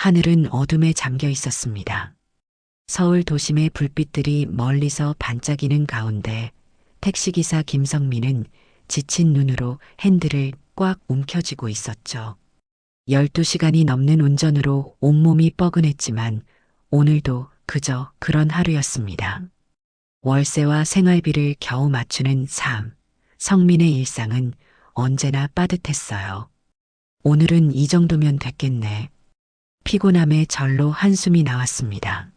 하늘은 어둠에 잠겨 있었습니다. 서울 도심의 불빛들이 멀리서 반짝이는 가운데 택시기사 김성민은 지친 눈으로 핸들을 꽉 움켜쥐고 있었죠. 12시간이 넘는 운전으로 온몸이 뻐근했지만 오늘도 그저 그런 하루였습니다. 월세와 생활비를 겨우 맞추는 삶. 성민의 일상은 언제나 빠듯했어요. 오늘은 이 정도면 됐겠네. 피곤함에 절로 한숨이 나왔습니다.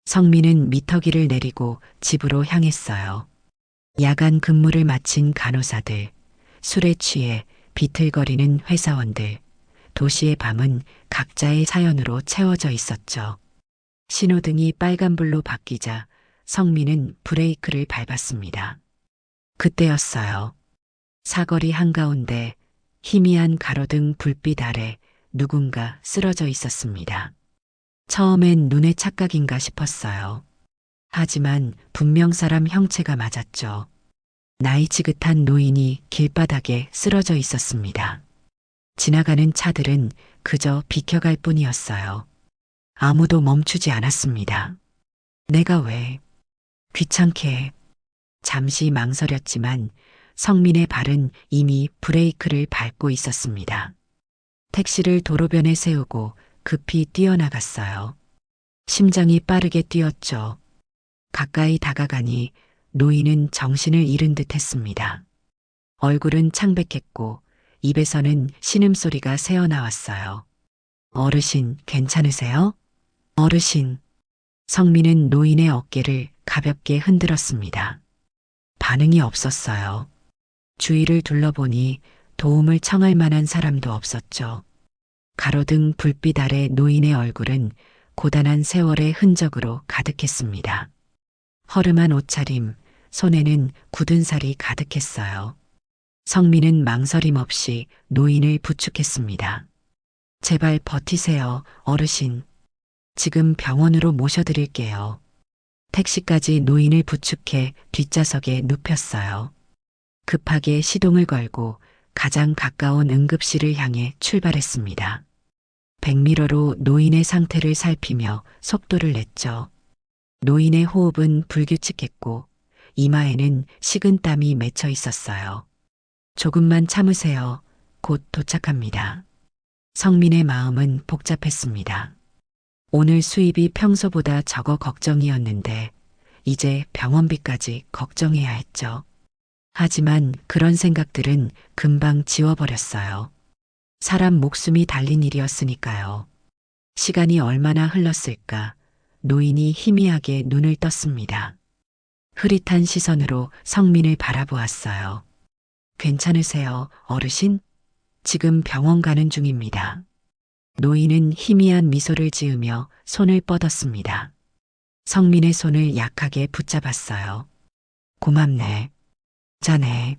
성민은 미터기를 내리고 집으로 향했어요. 야간 근무를 마친 간호사들, 술에 취해 비틀거리는 회사원들, 도시의 밤은 각자의 사연으로 채워져 있었죠. 신호등이 빨간불로 바뀌자 성민은 브레이크를 밟았습니다. 그때였어요. 사거리 한가운데 희미한 가로등 불빛 아래 누군가 쓰러져 있었습니다. 처음엔 눈의 착각인가 싶었어요. 하지만 분명 사람 형체가 맞았죠. 나이 지긋한 노인이 길바닥에 쓰러져 있었습니다. 지나가는 차들은 그저 비켜갈 뿐이었어요. 아무도 멈추지 않았습니다. 내가 왜? 귀찮게. 잠시 망설였지만 성민의 발은 이미 브레이크를 밟고 있었습니다. 택시를 도로변에 세우고 급히 뛰어나갔어요. 심장이 빠르게 뛰었죠. 가까이 다가가니 노인은 정신을 잃은 듯 했습니다. 얼굴은 창백했고 입에서는 신음소리가 새어나왔어요. 어르신, 괜찮으세요? 어르신. 성민은 노인의 어깨를 가볍게 흔들었습니다. 반응이 없었어요. 주위를 둘러보니 도움을 청할 만한 사람도 없었죠. 가로등 불빛 아래 노인의 얼굴은 고단한 세월의 흔적으로 가득했습니다. 허름한 옷차림, 손에는 굳은 살이 가득했어요. 성민은 망설임 없이 노인을 부축했습니다. 제발 버티세요, 어르신. 지금 병원으로 모셔드릴게요. 택시까지 노인을 부축해 뒷좌석에 눕혔어요. 급하게 시동을 걸고 가장 가까운 응급실을 향해 출발했습니다. 백미러로 노인의 상태를 살피며 속도를 냈죠. 노인의 호흡은 불규칙했고 이마에는 식은땀이 맺혀 있었어요. 조금만 참으세요. 곧 도착합니다. 성민의 마음은 복잡했습니다. 오늘 수입이 평소보다 적어 걱정이었는데 이제 병원비까지 걱정해야 했죠. 하지만 그런 생각들은 금방 지워버렸어요. 사람 목숨이 달린 일이었으니까요. 시간이 얼마나 흘렀을까? 노인이 희미하게 눈을 떴습니다. 흐릿한 시선으로 성민을 바라보았어요. 괜찮으세요, 어르신? 지금 병원 가는 중입니다. 노인은 희미한 미소를 지으며 손을 뻗었습니다. 성민의 손을 약하게 붙잡았어요. 고맙네. 자네.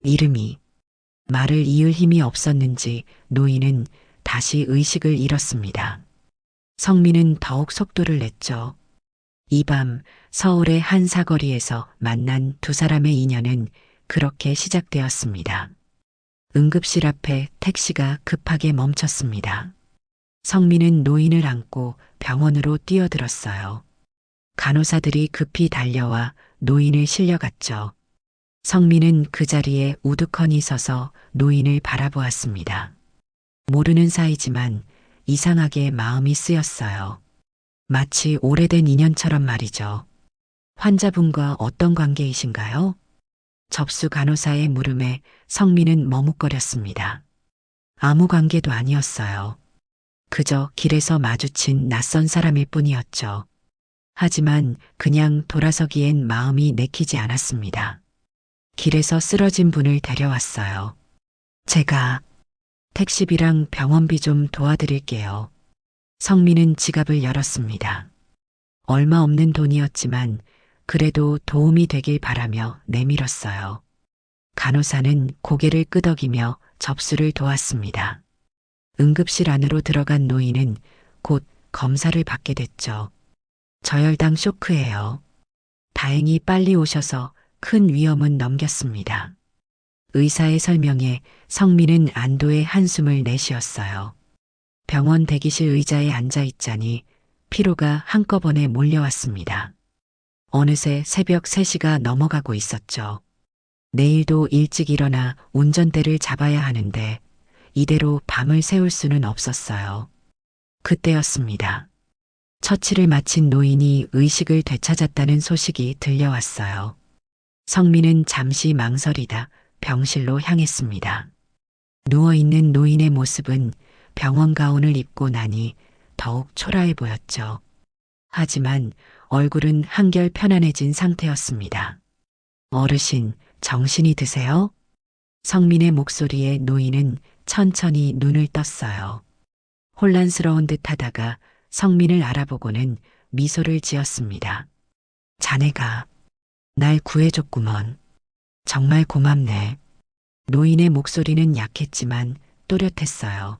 이름이. 말을 이을 힘이 없었는지 노인은 다시 의식을 잃었습니다. 성민은 더욱 속도를 냈죠. 이 밤 서울의 한 사거리에서 만난 두 사람의 인연은 그렇게 시작되었습니다. 응급실 앞에 택시가 급하게 멈췄습니다. 성민은 노인을 안고 병원으로 뛰어들었어요. 간호사들이 급히 달려와 노인을 실려갔죠. 성민은 그 자리에 우두커니 서서 노인을 바라보았습니다. 모르는 사이지만 이상하게 마음이 쓰였어요. 마치 오래된 인연처럼 말이죠. 환자분과 어떤 관계이신가요? 접수 간호사의 물음에 성민은 머뭇거렸습니다. 아무 관계도 아니었어요. 그저 길에서 마주친 낯선 사람일 뿐이었죠. 하지만 그냥 돌아서기엔 마음이 내키지 않았습니다. 길에서 쓰러진 분을 데려왔어요. 제가 택시비랑 병원비 좀 도와드릴게요. 성민은 지갑을 열었습니다. 얼마 없는 돈이었지만 그래도 도움이 되길 바라며 내밀었어요. 간호사는 고개를 끄덕이며 접수를 도왔습니다. 응급실 안으로 들어간 노인은 곧 검사를 받게 됐죠. 저혈당 쇼크예요. 다행히 빨리 오셔서 큰 위험은 넘겼습니다. 의사의 설명에 성민은 안도의 한숨을 내쉬었어요. 병원 대기실 의자에 앉아 있자니 피로가 한꺼번에 몰려왔습니다. 어느새 새벽 3시가 넘어가고 있었죠. 내일도 일찍 일어나 운전대를 잡아야 하는데 이대로 밤을 새울 수는 없었어요. 그때였습니다. 처치를 마친 노인이 의식을 되찾았다는 소식이 들려왔어요. 성민은 잠시 망설이다 병실로 향했습니다. 누워있는 노인의 모습은 병원 가운을 입고 나니 더욱 초라해 보였죠. 하지만 얼굴은 한결 편안해진 상태였습니다. 어르신, 정신이 드세요? 성민의 목소리에 노인은 천천히 눈을 떴어요. 혼란스러운 듯 하다가 성민을 알아보고는 미소를 지었습니다. 자네가 날 구해줬구먼. 정말 고맙네. 노인의 목소리는 약했지만 또렷했어요.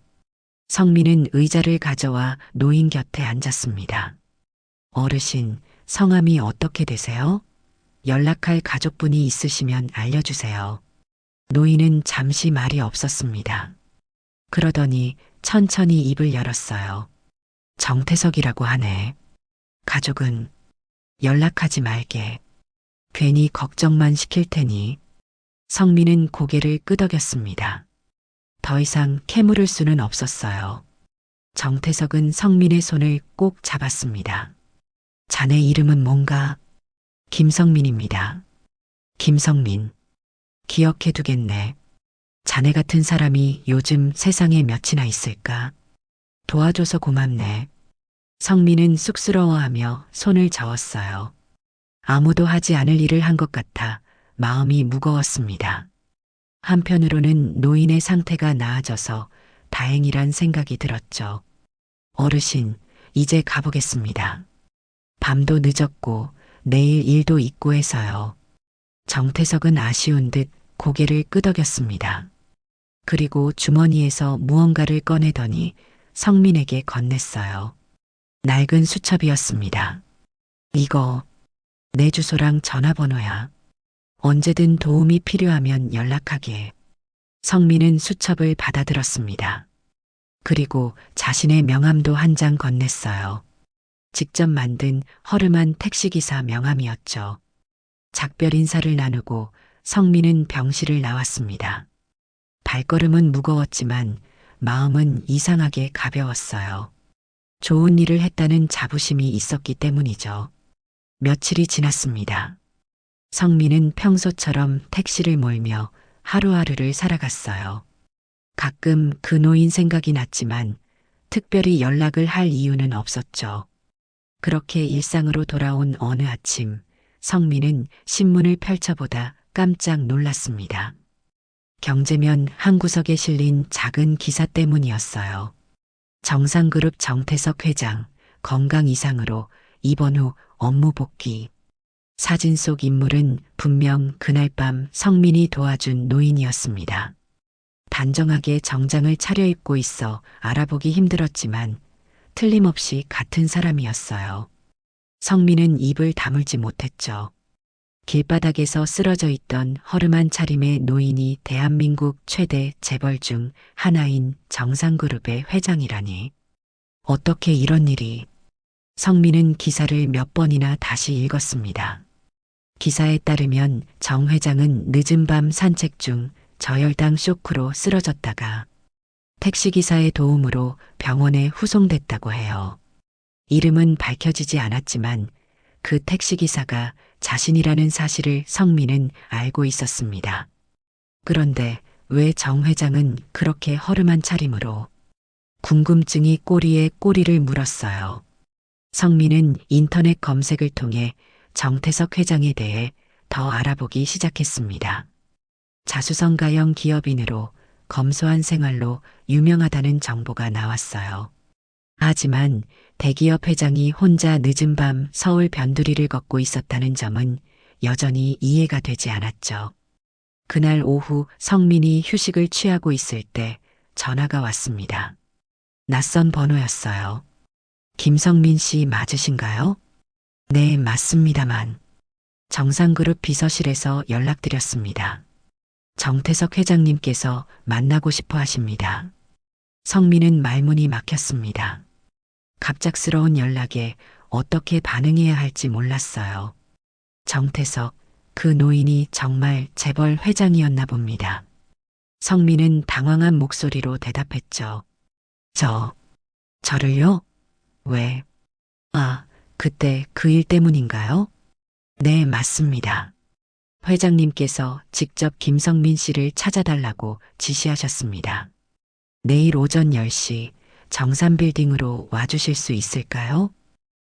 성민은 의자를 가져와 노인 곁에 앉았습니다. 어르신, 성함이 어떻게 되세요? 연락할 가족분이 있으시면 알려주세요. 노인은 잠시 말이 없었습니다. 그러더니 천천히 입을 열었어요. 정태석이라고 하네. 가족은 연락하지 말게. 괜히 걱정만 시킬 테니. 성민은 고개를 끄덕였습니다. 더 이상 캐물을 수는 없었어요. 정태석은 성민의 손을 꼭 잡았습니다. 자네 이름은 뭔가? 김성민입니다. 김성민. 기억해두겠네. 자네 같은 사람이 요즘 세상에 몇이나 있을까? 도와줘서 고맙네. 성민은 쑥스러워하며 손을 저었어요. 아무도 하지 않을 일을 한 것 같아 마음이 무거웠습니다. 한편으로는 노인의 상태가 나아져서 다행이란 생각이 들었죠. 어르신, 이제 가보겠습니다. 밤도 늦었고 내일 일도 있고 해서요. 정태석은 아쉬운 듯 고개를 끄덕였습니다. 그리고 주머니에서 무언가를 꺼내더니 성민에게 건넸어요. 낡은 수첩이었습니다. 이거 내 주소랑 전화번호야. 언제든 도움이 필요하면 연락하게. 성민은 수첩을 받아들었습니다. 그리고 자신의 명함도 한 장 건넸어요. 직접 만든 허름한 택시기사 명함이었죠. 작별 인사를 나누고 성민은 병실을 나왔습니다. 발걸음은 무거웠지만 마음은 이상하게 가벼웠어요. 좋은 일을 했다는 자부심이 있었기 때문이죠. 며칠이 지났습니다. 성민은 평소처럼 택시를 몰며 하루하루를 살아갔어요. 가끔 그 노인 생각이 났지만 특별히 연락을 할 이유는 없었죠. 그렇게 일상으로 돌아온 어느 아침, 성민은 신문을 펼쳐보다 깜짝 놀랐습니다. 경제면 한 구석에 실린 작은 기사 때문이었어요. 정상그룹 정태석 회장, 건강 이상으로 입원 후 업무 복귀. 사진 속 인물은 분명 그날 밤 성민이 도와준 노인이었습니다. 단정하게 정장을 차려입고 있어 알아보기 힘들었지만 틀림없이 같은 사람이었어요. 성민은 입을 다물지 못했죠. 길바닥에서 쓰러져 있던 허름한 차림의 노인이 대한민국 최대 재벌 중 하나인 정상그룹의 회장이라니. 어떻게 이런 일이. 성민은 기사를 몇 번이나 다시 읽었습니다. 기사에 따르면 정 회장은 늦은 밤 산책 중 저혈당 쇼크로 쓰러졌다가 택시기사의 도움으로 병원에 후송됐다고 해요. 이름은 밝혀지지 않았지만 그 택시기사가 자신이라는 사실을 성민은 알고 있었습니다. 그런데 왜 정 회장은 그렇게 허름한 차림으로? 궁금증이 꼬리에 꼬리를 물었어요. 성민은 인터넷 검색을 통해 정태석 회장에 대해 더 알아보기 시작했습니다. 자수성가형 기업인으로 검소한 생활로 유명하다는 정보가 나왔어요. 하지만 대기업 회장이 혼자 늦은 밤 서울 변두리를 걷고 있었다는 점은 여전히 이해가 되지 않았죠. 그날 오후 성민이 휴식을 취하고 있을 때 전화가 왔습니다. 낯선 번호였어요. 김성민 씨 맞으신가요? 네, 맞습니다만. 정상그룹 비서실에서 연락드렸습니다. 정태석 회장님께서 만나고 싶어 하십니다. 성민은 말문이 막혔습니다. 갑작스러운 연락에 어떻게 반응해야 할지 몰랐어요. 정태석, 그 노인이 정말 재벌 회장이었나 봅니다. 성민은 당황한 목소리로 대답했죠. 저를요? 왜? 아, 그때 그 일 때문인가요? 네, 맞습니다. 회장님께서 직접 김성민 씨를 찾아달라고 지시하셨습니다. 내일 오전 10시 정산빌딩으로 와주실 수 있을까요?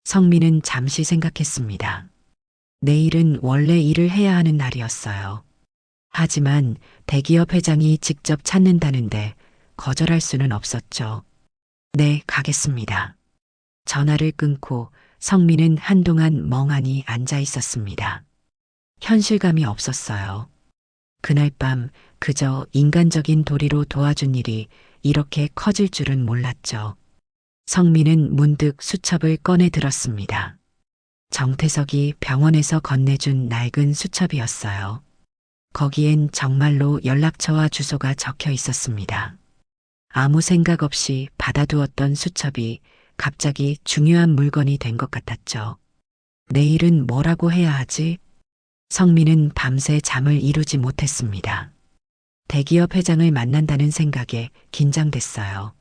성민은 잠시 생각했습니다. 내일은 원래 일을 해야 하는 날이었어요. 하지만 대기업 회장이 직접 찾는다는데 거절할 수는 없었죠. 네, 가겠습니다. 전화를 끊고 성민은 한동안 멍하니 앉아 있었습니다. 현실감이 없었어요. 그날 밤 그저 인간적인 도리로 도와준 일이 이렇게 커질 줄은 몰랐죠. 성민은 문득 수첩을 꺼내 들었습니다. 정태석이 병원에서 건네준 낡은 수첩이었어요. 거기엔 정말로 연락처와 주소가 적혀 있었습니다. 아무 생각 없이 받아두었던 수첩이 갑자기 중요한 물건이 된 것 같았죠. 내일은 뭐라고 해야 하지? 성민은 밤새 잠을 이루지 못했습니다. 대기업 회장을 만난다는 생각에 긴장됐어요.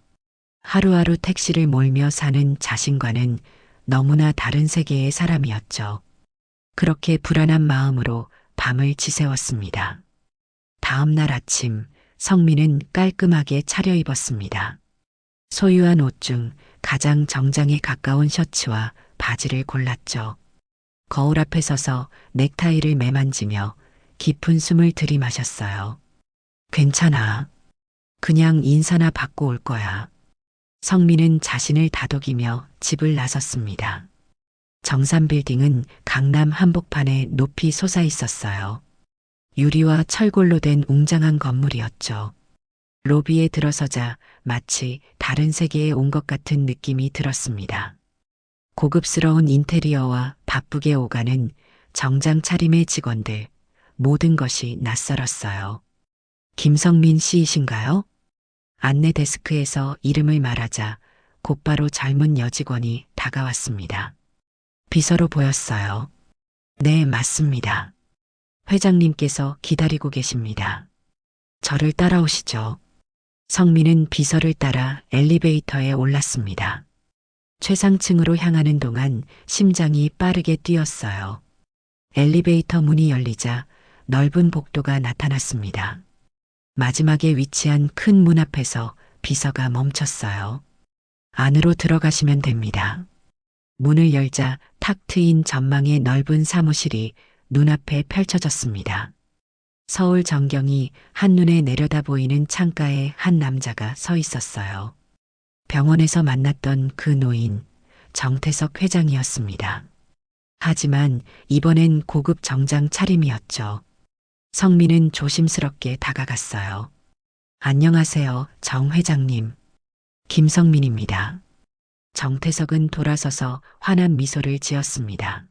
하루하루 택시를 몰며 사는 자신과는 너무나 다른 세계의 사람이었죠. 그렇게 불안한 마음으로 밤을 지새웠습니다. 다음 날 아침 성민은 깔끔하게 차려입었습니다. 소유한 옷 중 가장 정장에 가까운 셔츠와 바지를 골랐죠. 거울 앞에 서서 넥타이를 매만지며 깊은 숨을 들이마셨어요. 괜찮아. 그냥 인사나 받고 올 거야. 성민은 자신을 다독이며 집을 나섰습니다. 정산빌딩은 강남 한복판에 높이 솟아 있었어요. 유리와 철골로 된 웅장한 건물이었죠. 로비에 들어서자 마치 다른 세계에 온 것 같은 느낌이 들었습니다. 고급스러운 인테리어와 바쁘게 오가는 정장 차림의 직원들, 모든 것이 낯설었어요. 김성민 씨이신가요? 안내 데스크에서 이름을 말하자 곧바로 젊은 여직원이 다가왔습니다. 비서로 보였어요. 네, 맞습니다. 회장님께서 기다리고 계십니다. 저를 따라오시죠. 성민은 비서를 따라 엘리베이터에 올랐습니다. 최상층으로 향하는 동안 심장이 빠르게 뛰었어요. 엘리베이터 문이 열리자 넓은 복도가 나타났습니다. 마지막에 위치한 큰 문 앞에서 비서가 멈췄어요. 안으로 들어가시면 됩니다. 문을 열자 탁 트인 전망의 넓은 사무실이 눈앞에 펼쳐졌습니다. 서울 전경이 한눈에 내려다 보이는 창가에 한 남자가 서 있었어요. 병원에서 만났던 그 노인, 정태석 회장이었습니다. 하지만 이번엔 고급 정장 차림이었죠. 성민은 조심스럽게 다가갔어요. 안녕하세요, 정 회장님. 김성민입니다. 정태석은 돌아서서 환한 미소를 지었습니다.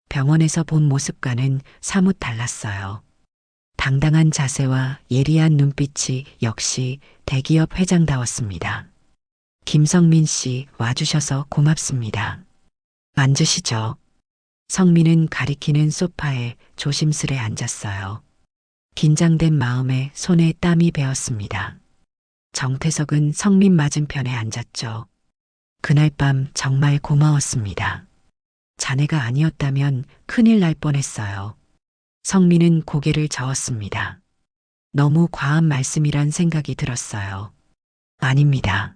병원에서 본 모습과는 사뭇 달랐어요. 당당한 자세와 예리한 눈빛이 역시 대기업 회장다웠습니다. 김성민 씨 와주셔서 고맙습니다. 앉으시죠. 성민은 가리키는 소파에 조심스레 앉았어요. 긴장된 마음에 손에 땀이 배었습니다. 정태석은 성민 맞은편에 앉았죠. 그날 밤 정말 고마웠습니다. 자네가 아니었다면 큰일 날 뻔했어요. 성민은 고개를 저었습니다. 너무 과한 말씀이란 생각이 들었어요. 아닙니다.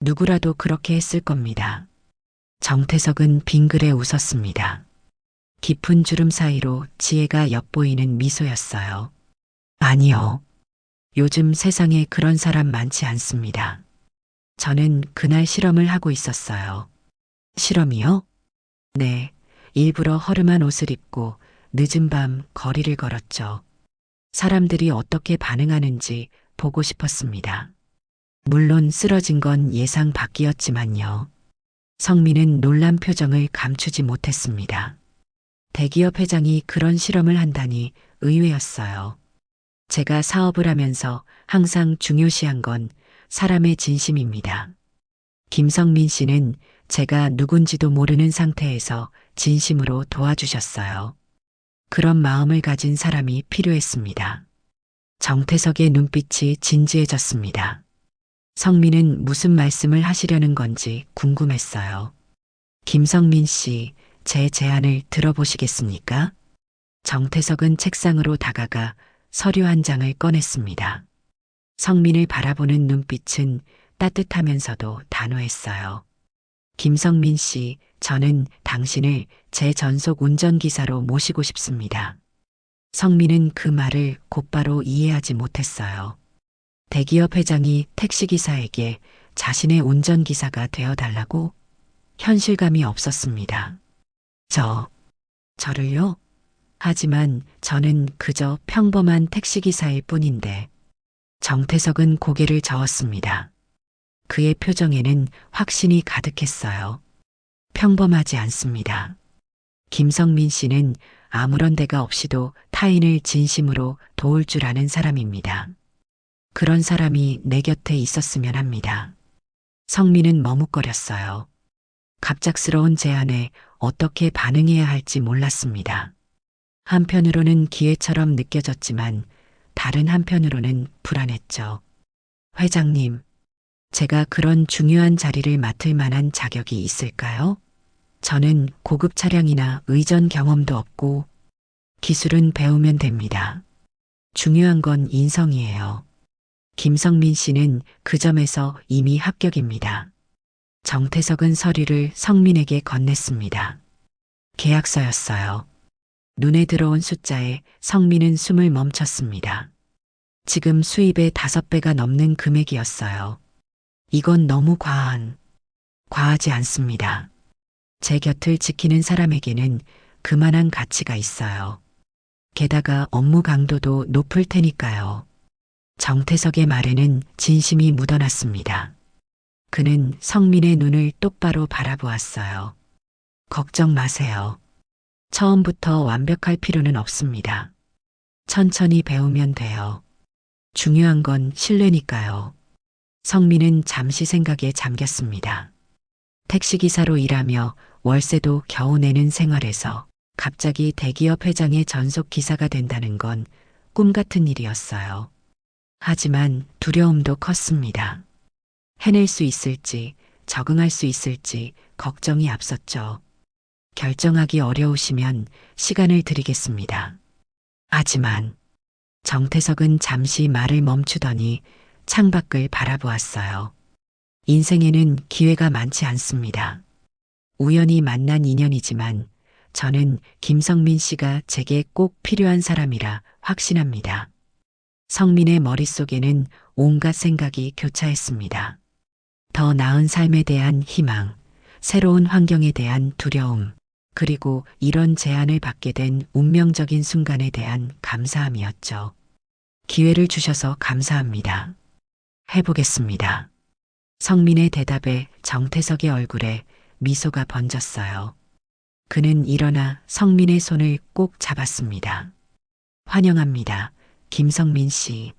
누구라도 그렇게 했을 겁니다. 정태석은 빙그레 웃었습니다. 깊은 주름 사이로 지혜가 엿보이는 미소였어요. 아니요. 요즘 세상에 그런 사람 많지 않습니다. 저는 그날 실험을 하고 있었어요. 실험이요? 네, 일부러 허름한 옷을 입고 늦은 밤 거리를 걸었죠. 사람들이 어떻게 반응하는지 보고 싶었습니다. 물론 쓰러진 건 예상 밖이었지만요. 성민은 놀란 표정을 감추지 못했습니다. 대기업 회장이 그런 실험을 한다니 의외였어요. 제가 사업을 하면서 항상 중요시한 건 사람의 진심입니다. 김성민 씨는 제가 누군지도 모르는 상태에서 진심으로 도와주셨어요. 그런 마음을 가진 사람이 필요했습니다. 정태석의 눈빛이 진지해졌습니다. 성민은 무슨 말씀을 하시려는 건지 궁금했어요. 김성민 씨, 제 제안을 들어보시겠습니까? 정태석은 책상으로 다가가 서류 한 장을 꺼냈습니다. 성민을 바라보는 눈빛은 따뜻하면서도 단호했어요. 김성민 씨, 저는 당신을 제 전속 운전기사로 모시고 싶습니다. 성민은 그 말을 곧바로 이해하지 못했어요. 대기업 회장이 택시기사에게 자신의 운전기사가 되어달라고? 현실감이 없었습니다. 저를요? 하지만 저는 그저 평범한 택시기사일 뿐인데. 정태석은 고개를 저었습니다. 그의 표정에는 확신이 가득했어요. 평범하지 않습니다. 김성민 씨는 아무런 대가 없이도 타인을 진심으로 도울 줄 아는 사람입니다. 그런 사람이 내 곁에 있었으면 합니다. 성민은 머뭇거렸어요. 갑작스러운 제안에 어떻게 반응해야 할지 몰랐습니다. 한편으로는 기회처럼 느껴졌지만 다른 한편으로는 불안했죠. 회장님, 제가 그런 중요한 자리를 맡을 만한 자격이 있을까요? 저는 고급 차량이나 의전 경험도 없고 기술은 배우면 됩니다. 중요한 건 인성이에요. 김성민 씨는 그 점에서 이미 합격입니다. 정태석은 서류를 성민에게 건넸습니다. 계약서였어요. 눈에 들어온 숫자에 성민은 숨을 멈췄습니다. 지금 수입의 5배가 넘는 금액이었어요. 이건 너무 과하지 않습니다. 제 곁을 지키는 사람에게는 그만한 가치가 있어요. 게다가 업무 강도도 높을 테니까요. 정태석의 말에는 진심이 묻어났습니다. 그는 성민의 눈을 똑바로 바라보았어요. 걱정 마세요. 처음부터 완벽할 필요는 없습니다. 천천히 배우면 돼요. 중요한 건 신뢰니까요. 성민은 잠시 생각에 잠겼습니다. 택시기사로 일하며 월세도 겨우 내는 생활에서 갑자기 대기업 회장의 전속 기사가 된다는 건 꿈 같은 일이었어요. 하지만 두려움도 컸습니다. 해낼 수 있을지, 적응할 수 있을지 걱정이 앞섰죠. 결정하기 어려우시면 시간을 드리겠습니다. 하지만 정태석은 잠시 말을 멈추더니 창밖을 바라보았어요. 인생에는 기회가 많지 않습니다. 우연히 만난 인연이지만 저는 김성민 씨가 제게 꼭 필요한 사람이라 확신합니다. 성민의 머릿속에는 온갖 생각이 교차했습니다. 더 나은 삶에 대한 희망, 새로운 환경에 대한 두려움, 그리고 이런 제안을 받게 된 운명적인 순간에 대한 감사함이었죠. 기회를 주셔서 감사합니다. 해보겠습니다. 성민의 대답에 정태석의 얼굴에 미소가 번졌어요. 그는 일어나 성민의 손을 꼭 잡았습니다. 환영합니다. 김성민 씨.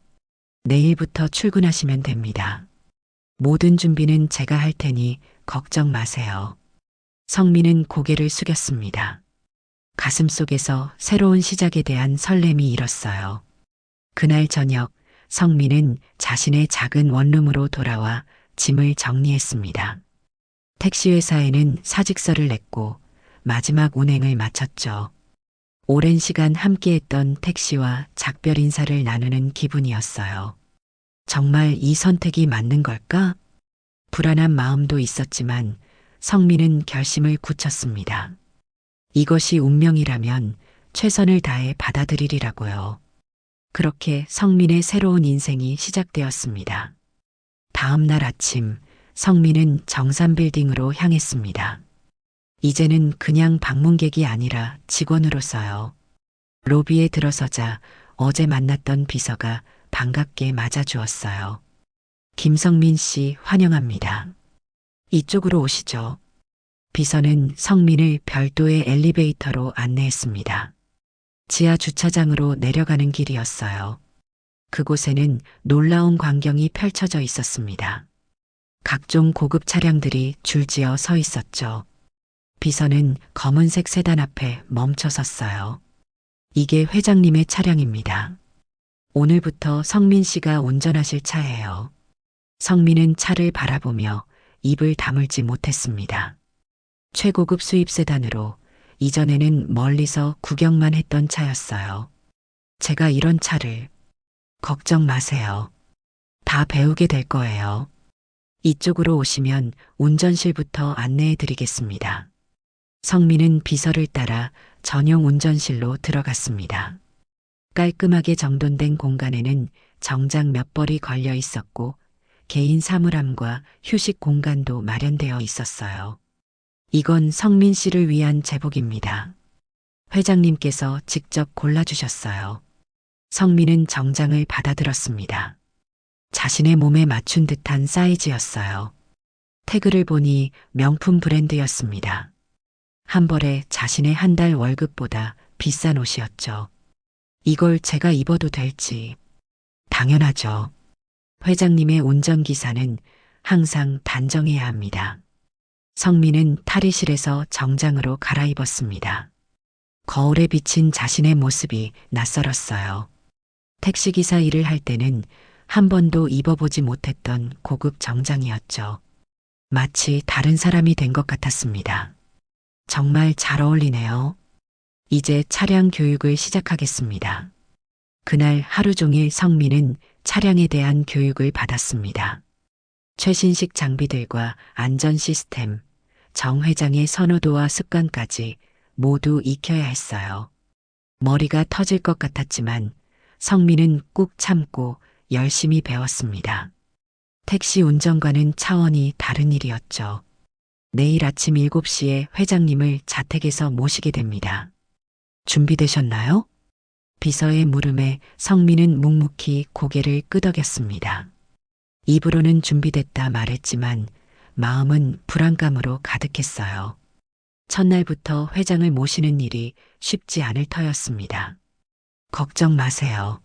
내일부터 출근하시면 됩니다. 모든 준비는 제가 할 테니 걱정 마세요. 성민은 고개를 숙였습니다. 가슴 속에서 새로운 시작에 대한 설렘이 일었어요. 그날 저녁 성민은 자신의 작은 원룸으로 돌아와 짐을 정리했습니다. 택시회사에는 사직서를 냈고 마지막 운행을 마쳤죠. 오랜 시간 함께했던 택시와 작별 인사를 나누는 기분이었어요. 정말 이 선택이 맞는 걸까? 불안한 마음도 있었지만 성민은 결심을 굳혔습니다. 이것이 운명이라면 최선을 다해 받아들이리라고요. 그렇게 성민의 새로운 인생이 시작되었습니다. 다음 날 아침 성민은 정산빌딩으로 향했습니다. 이제는 그냥 방문객이 아니라 직원으로서요. 로비에 들어서자 어제 만났던 비서가 반갑게 맞아주었어요. 김성민 씨 환영합니다. 이쪽으로 오시죠. 비서는 성민을 별도의 엘리베이터로 안내했습니다. 지하 주차장으로 내려가는 길이었어요. 그곳에는 놀라운 광경이 펼쳐져 있었습니다. 각종 고급 차량들이 줄지어 서 있었죠. 비서는 검은색 세단 앞에 멈춰 섰어요. 이게 회장님의 차량입니다. 오늘부터 성민 씨가 운전하실 차예요. 성민은 차를 바라보며 입을 다물지 못했습니다. 최고급 수입 세단으로 이전에는 멀리서 구경만 했던 차였어요. 제가 이런 차를 걱정 마세요. 다 배우게 될 거예요. 이쪽으로 오시면 운전실부터 안내해 드리겠습니다. 성민은 비서를 따라 전용 운전실로 들어갔습니다. 깔끔하게 정돈된 공간에는 정장 몇 벌이 걸려 있었고 개인 사물함과 휴식 공간도 마련되어 있었어요. 이건 성민 씨를 위한 제복입니다. 회장님께서 직접 골라주셨어요. 성민은 정장을 받아들었습니다. 자신의 몸에 맞춘 듯한 사이즈였어요. 태그를 보니 명품 브랜드였습니다. 한 벌에 자신의 한 달 월급보다 비싼 옷이었죠. 이걸 제가 입어도 될지. 당연하죠. 회장님의 운전기사는 항상 단정해야 합니다. 성민은 탈의실에서 정장으로 갈아입었습니다. 거울에 비친 자신의 모습이 낯설었어요. 택시기사 일을 할 때는 한 번도 입어보지 못했던 고급 정장이었죠. 마치 다른 사람이 된 것 같았습니다. 정말 잘 어울리네요. 이제 차량 교육을 시작하겠습니다. 그날 하루 종일 성민은 차량에 대한 교육을 받았습니다. 최신식 장비들과 안전 시스템, 정 회장의 선호도와 습관까지 모두 익혀야 했어요. 머리가 터질 것 같았지만 성민은 꾹 참고 열심히 배웠습니다. 택시 운전과는 차원이 다른 일이었죠. 내일 아침 7시에 회장님을 자택에서 모시게 됩니다. 준비되셨나요? 비서의 물음에 성민은 묵묵히 고개를 끄덕였습니다. 입으로는 준비됐다 말했지만 마음은 불안감으로 가득했어요. 첫날부터 회장을 모시는 일이 쉽지 않을 터였습니다. 걱정 마세요.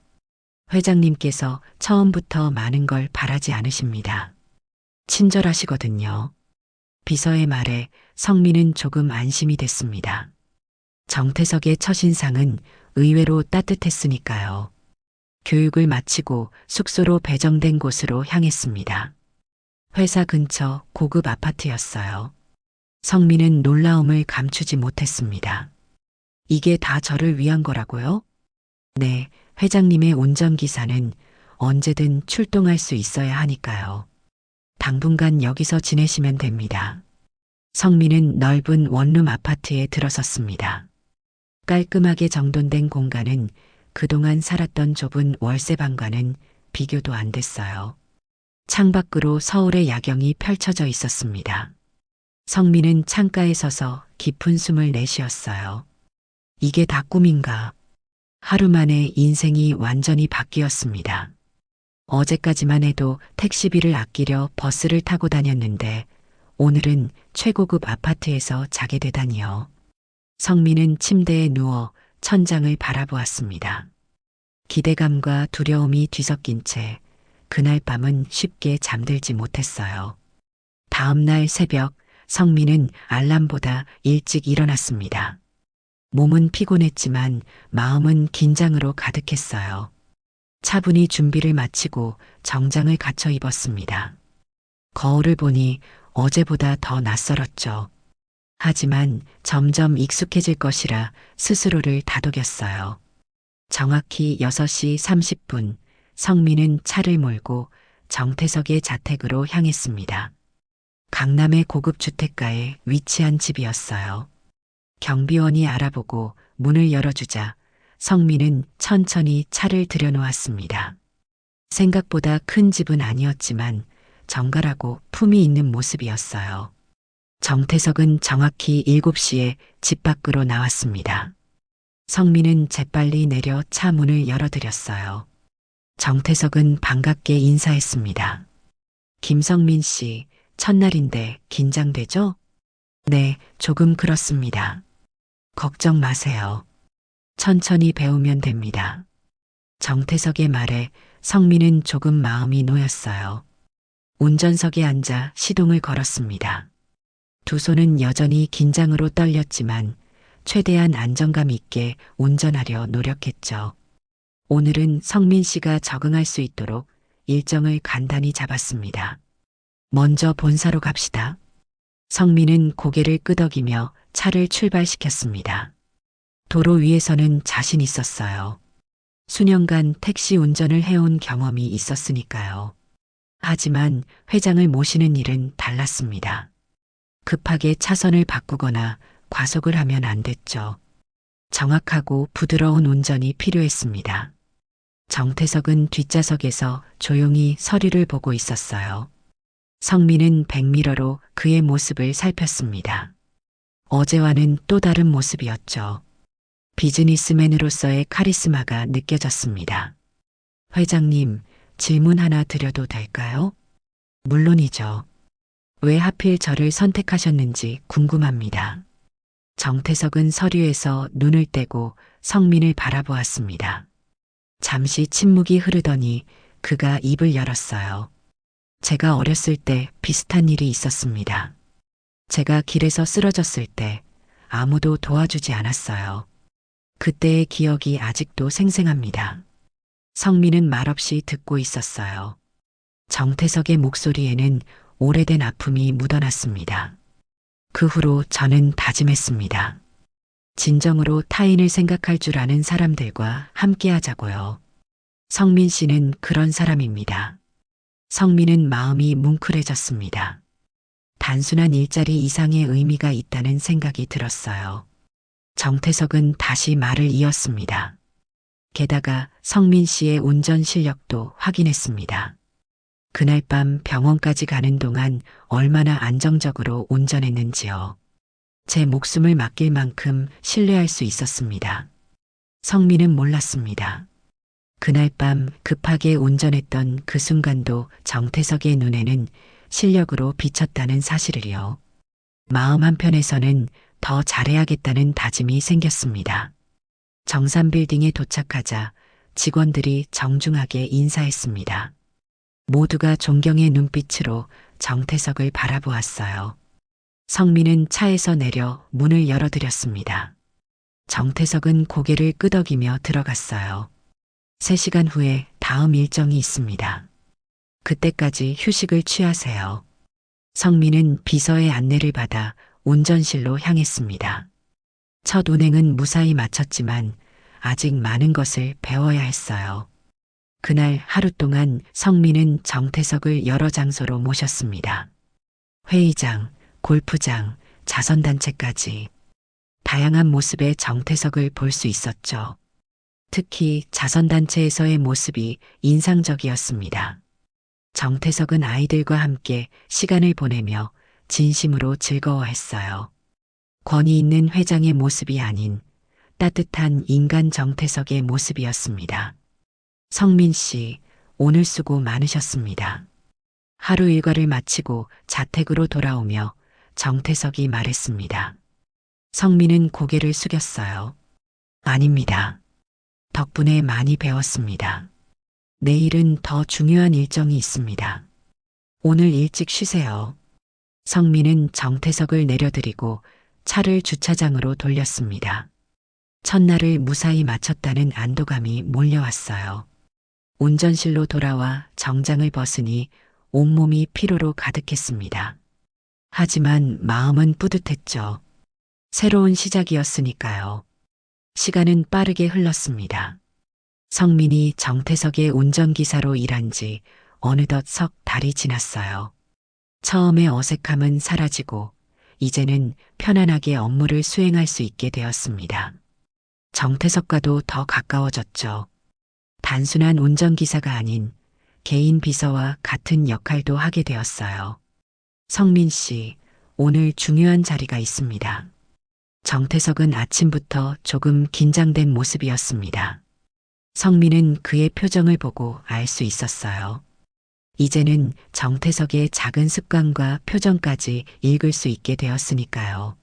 회장님께서 처음부터 많은 걸 바라지 않으십니다. 친절하시거든요. 비서의 말에 성민은 조금 안심이 됐습니다. 정태석의 첫인상은 의외로 따뜻했으니까요. 교육을 마치고 숙소로 배정된 곳으로 향했습니다. 회사 근처 고급 아파트였어요. 성민은 놀라움을 감추지 못했습니다. 이게 다 저를 위한 거라고요? 네, 회장님의 운전기사는 언제든 출동할 수 있어야 하니까요. 당분간 여기서 지내시면 됩니다. 성민은 넓은 원룸 아파트에 들어섰습니다. 깔끔하게 정돈된 공간은 그동안 살았던 좁은 월세방과는 비교도 안 됐어요. 창밖으로 서울의 야경이 펼쳐져 있었습니다. 성민은 창가에 서서 깊은 숨을 내쉬었어요. 이게 다 꿈인가? 하루 만에 인생이 완전히 바뀌었습니다. 어제까지만 해도 택시비를 아끼려 버스를 타고 다녔는데 오늘은 최고급 아파트에서 자게 되다니요. 성민은 침대에 누워 천장을 바라보았습니다. 기대감과 두려움이 뒤섞인 채 그날 밤은 쉽게 잠들지 못했어요. 다음 날 새벽 성민은 알람보다 일찍 일어났습니다. 몸은 피곤했지만 마음은 긴장으로 가득했어요. 차분히 준비를 마치고 정장을 갖춰 입었습니다. 거울을 보니 어제보다 더 낯설었죠. 하지만 점점 익숙해질 것이라 스스로를 다독였어요. 정확히 6시 30분 성민은 차를 몰고 정태석의 자택으로 향했습니다. 강남의 고급 주택가에 위치한 집이었어요. 경비원이 알아보고 문을 열어주자 성민은 천천히 차를 들여놓았습니다. 생각보다 큰 집은 아니었지만 정갈하고 품이 있는 모습이었어요. 정태석은 정확히 7시에 집 밖으로 나왔습니다. 성민은 재빨리 내려 차 문을 열어드렸어요. 정태석은 반갑게 인사했습니다. 김성민 씨, 첫날인데 긴장되죠? 네, 조금 그렇습니다. 걱정 마세요. 천천히 배우면 됩니다. 정태석의 말에 성민은 조금 마음이 놓였어요. 운전석에 앉아 시동을 걸었습니다. 두 손은 여전히 긴장으로 떨렸지만 최대한 안정감 있게 운전하려 노력했죠. 오늘은 성민 씨가 적응할 수 있도록 일정을 간단히 잡았습니다. 먼저 본사로 갑시다. 성민은 고개를 끄덕이며 차를 출발시켰습니다. 도로 위에서는 자신 있었어요. 수년간 택시 운전을 해온 경험이 있었으니까요. 하지만 회장을 모시는 일은 달랐습니다. 급하게 차선을 바꾸거나 과속을 하면 안 됐죠. 정확하고 부드러운 운전이 필요했습니다. 정태석은 뒷좌석에서 조용히 서류를 보고 있었어요. 성민은 백미러로 그의 모습을 살폈습니다. 어제와는 또 다른 모습이었죠. 비즈니스맨으로서의 카리스마가 느껴졌습니다. 회장님, 질문 하나 드려도 될까요? 물론이죠. 왜 하필 저를 선택하셨는지 궁금합니다. 정태석은 서류에서 눈을 떼고 성민을 바라보았습니다. 잠시 침묵이 흐르더니 그가 입을 열었어요. 제가 어렸을 때 비슷한 일이 있었습니다. 제가 길에서 쓰러졌을 때 아무도 도와주지 않았어요. 그때의 기억이 아직도 생생합니다. 성민은 말없이 듣고 있었어요. 정태석의 목소리에는 오래된 아픔이 묻어났습니다. 그 후로 저는 다짐했습니다. 진정으로 타인을 생각할 줄 아는 사람들과 함께 하자고요. 성민 씨는 그런 사람입니다. 성민은 마음이 뭉클해졌습니다. 단순한 일자리 이상의 의미가 있다는 생각이 들었어요. 정태석은 다시 말을 이었습니다. 게다가 성민 씨의 운전 실력도 확인했습니다. 그날 밤 병원까지 가는 동안 얼마나 안정적으로 운전했는지요. 제 목숨을 맡길 만큼 신뢰할 수 있었습니다. 성민은 몰랐습니다. 그날 밤 급하게 운전했던 그 순간도 정태석의 눈에는 실력으로 비쳤다는 사실을요. 마음 한편에서는 더 잘해야겠다는 다짐이 생겼습니다. 정산빌딩에 도착하자 직원들이 정중하게 인사했습니다. 모두가 존경의 눈빛으로 정태석을 바라보았어요. 성민은 차에서 내려 문을 열어드렸습니다. 정태석은 고개를 끄덕이며 들어갔어요. 3시간 후에 다음 일정이 있습니다. 그때까지 휴식을 취하세요. 성민은 비서의 안내를 받아 운전실로 향했습니다. 첫 운행은 무사히 마쳤지만 아직 많은 것을 배워야 했어요. 그날 하루 동안 성민은 정태석을 여러 장소로 모셨습니다. 회의장, 골프장, 자선단체까지 다양한 모습의 정태석을 볼 수 있었죠. 특히 자선단체에서의 모습이 인상적이었습니다. 정태석은 아이들과 함께 시간을 보내며 진심으로 즐거워했어요. 권위 있는 회장의 모습이 아닌 따뜻한 인간 정태석의 모습이었습니다. 성민 씨, 오늘 수고 많으셨습니다. 하루 일과를 마치고 자택으로 돌아오며 정태석이 말했습니다. 성민은 고개를 숙였어요. 아닙니다. 덕분에 많이 배웠습니다. 내일은 더 중요한 일정이 있습니다. 오늘 일찍 쉬세요. 성민은 정태석을 내려드리고 차를 주차장으로 돌렸습니다. 첫날을 무사히 마쳤다는 안도감이 몰려왔어요. 운전실로 돌아와 정장을 벗으니 온몸이 피로로 가득했습니다. 하지만 마음은 뿌듯했죠. 새로운 시작이었으니까요. 시간은 빠르게 흘렀습니다. 성민이 정태석의 운전기사로 일한 지 어느덧 석 달이 지났어요. 처음의 어색함은 사라지고 이제는 편안하게 업무를 수행할 수 있게 되었습니다. 정태석과도 더 가까워졌죠. 단순한 운전기사가 아닌 개인 비서와 같은 역할도 하게 되었어요. 성민 씨, 오늘 중요한 자리가 있습니다. 정태석은 아침부터 조금 긴장된 모습이었습니다. 성민은 그의 표정을 보고 알 수 있었어요. 이제는 정태석의 작은 습관과 표정까지 읽을 수 있게 되었으니까요.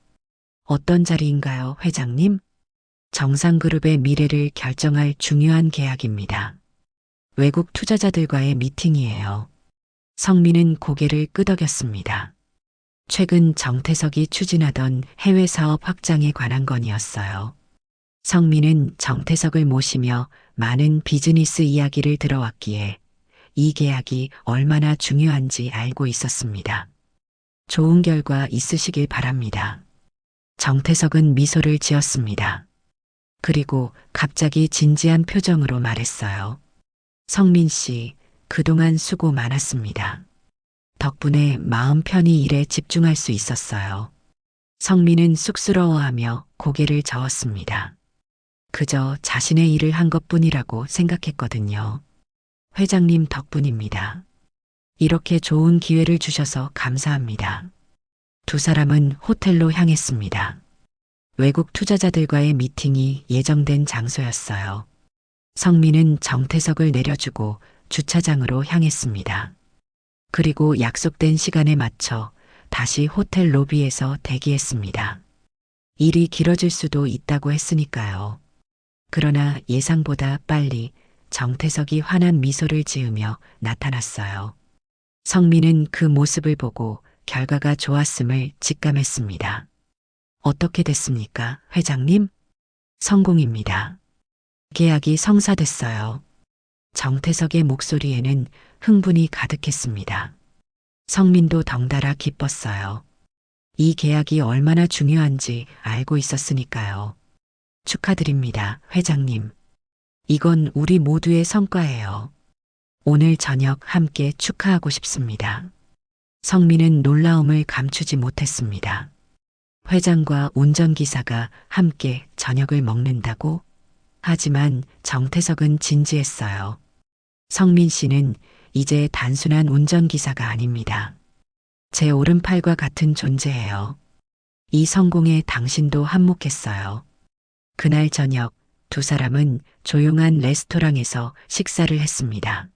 어떤 자리인가요, 회장님? 정상그룹의 미래를 결정할 중요한 계약입니다. 외국 투자자들과의 미팅이에요. 성민은 고개를 끄덕였습니다. 최근 정태석이 추진하던 해외 사업 확장에 관한 건이었어요. 성민은 정태석을 모시며 많은 비즈니스 이야기를 들어왔기에 이 계약이 얼마나 중요한지 알고 있었습니다. 좋은 결과 있으시길 바랍니다. 정태석은 미소를 지었습니다. 그리고 갑자기 진지한 표정으로 말했어요. 성민 씨, 그동안 수고 많았습니다. 덕분에 마음 편히 일에 집중할 수 있었어요. 성민은 쑥스러워하며 고개를 저었습니다. 그저 자신의 일을 한 것뿐이라고 생각했거든요. 회장님 덕분입니다. 이렇게 좋은 기회를 주셔서 감사합니다. 두 사람은 호텔로 향했습니다. 외국 투자자들과의 미팅이 예정된 장소였어요. 성민은 정태석을 내려주고 주차장으로 향했습니다. 그리고 약속된 시간에 맞춰 다시 호텔 로비에서 대기했습니다. 일이 길어질 수도 있다고 했으니까요. 그러나 예상보다 빨리 정태석이 환한 미소를 지으며 나타났어요. 성민은 그 모습을 보고 결과가 좋았음을 직감했습니다. 어떻게 됐습니까, 회장님? 성공입니다. 계약이 성사됐어요. 정태석의 목소리에는 흥분이 가득했습니다. 성민도 덩달아 기뻤어요. 이 계약이 얼마나 중요한지 알고 있었으니까요. 축하드립니다, 회장님. 이건 우리 모두의 성과예요. 오늘 저녁 함께 축하하고 싶습니다. 성민은 놀라움을 감추지 못했습니다. 회장과 운전기사가 함께 저녁을 먹는다고? 하지만 정태석은 진지했어요. 성민 씨는 이제 단순한 운전기사가 아닙니다. 제 오른팔과 같은 존재예요. 이 성공에 당신도 한몫했어요. 그날 저녁 두 사람은 조용한 레스토랑에서 식사를 했습니다.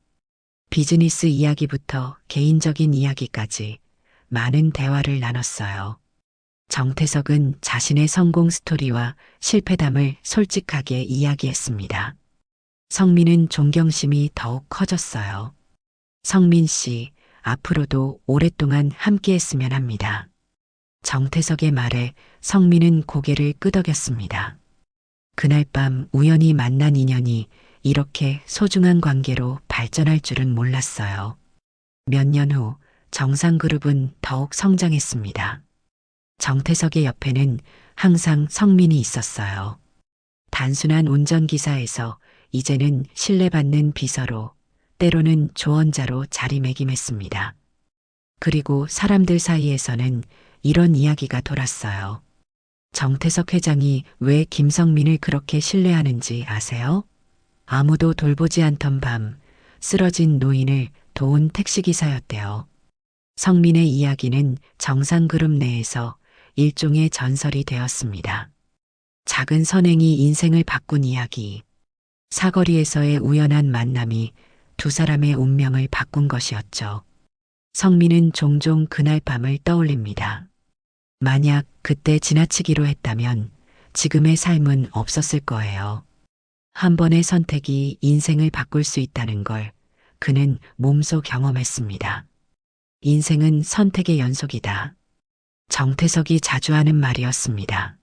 비즈니스 이야기부터 개인적인 이야기까지 많은 대화를 나눴어요. 정태석은 자신의 성공 스토리와 실패담을 솔직하게 이야기했습니다. 성민은 존경심이 더욱 커졌어요. 성민 씨, 앞으로도 오랫동안 함께 했으면 합니다. 정태석의 말에 성민은 고개를 끄덕였습니다. 그날 밤 우연히 만난 인연이 이렇게 소중한 관계로 발전할 줄은 몰랐어요. 몇 년 후 정상그룹은 더욱 성장했습니다. 정태석의 옆에는 항상 성민이 있었어요. 단순한 운전기사에서 이제는 신뢰받는 비서로, 때로는 조언자로 자리매김했습니다. 그리고 사람들 사이에서는 이런 이야기가 돌았어요. 정태석 회장이 왜 김성민을 그렇게 신뢰하는지 아세요? 아무도 돌보지 않던 밤 쓰러진 노인을 도운 택시기사였대요. 성민의 이야기는 정상그룹 내에서 일종의 전설이 되었습니다. 작은 선행이 인생을 바꾼 이야기. 사거리에서의 우연한 만남이 두 사람의 운명을 바꾼 것이었죠. 성민은 종종 그날 밤을 떠올립니다. 만약 그때 지나치기로 했다면 지금의 삶은 없었을 거예요. 한 번의 선택이 인생을 바꿀 수 있다는 걸 그는 몸소 경험했습니다. 인생은 선택의 연속이다. 정태석이 자주 하는 말이었습니다.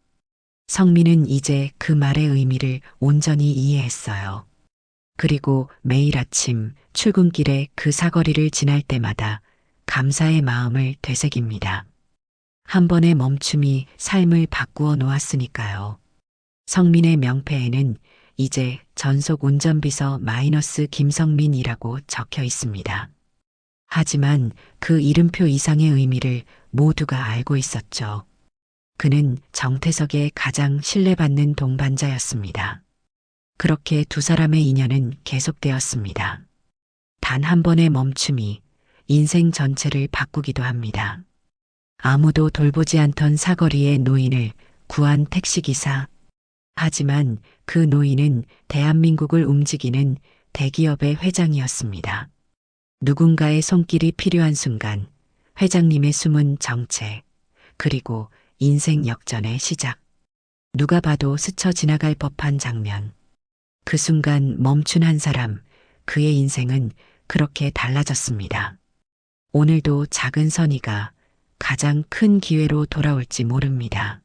성민은 이제 그 말의 의미를 온전히 이해했어요. 그리고 매일 아침 출근길에 그 사거리를 지날 때마다 감사의 마음을 되새깁니다. 한 번의 멈춤이 삶을 바꾸어 놓았으니까요. 성민의 명패에는 이제 전속 운전비서 마이너스 김성민이라고 적혀 있습니다. 하지만 그 이름표 이상의 의미를 모두가 알고 있었죠. 그는 정태석의 가장 신뢰받는 동반자였습니다. 그렇게 두 사람의 인연은 계속되었습니다. 단 한 번의 멈춤이 인생 전체를 바꾸기도 합니다. 아무도 돌보지 않던 사거리의 노인을 구한 택시기사. 하지만 그 노인은 대한민국을 움직이는 대기업의 회장이었습니다. 누군가의 손길이 필요한 순간 회장님의 숨은 정체, 그리고 인생 역전의 시작. 누가 봐도 스쳐 지나갈 법한 장면. 그 순간 멈춘 한 사람, 그의 인생은 그렇게 달라졌습니다. 오늘도 작은 선의가 가장 큰 기회로 돌아올지 모릅니다.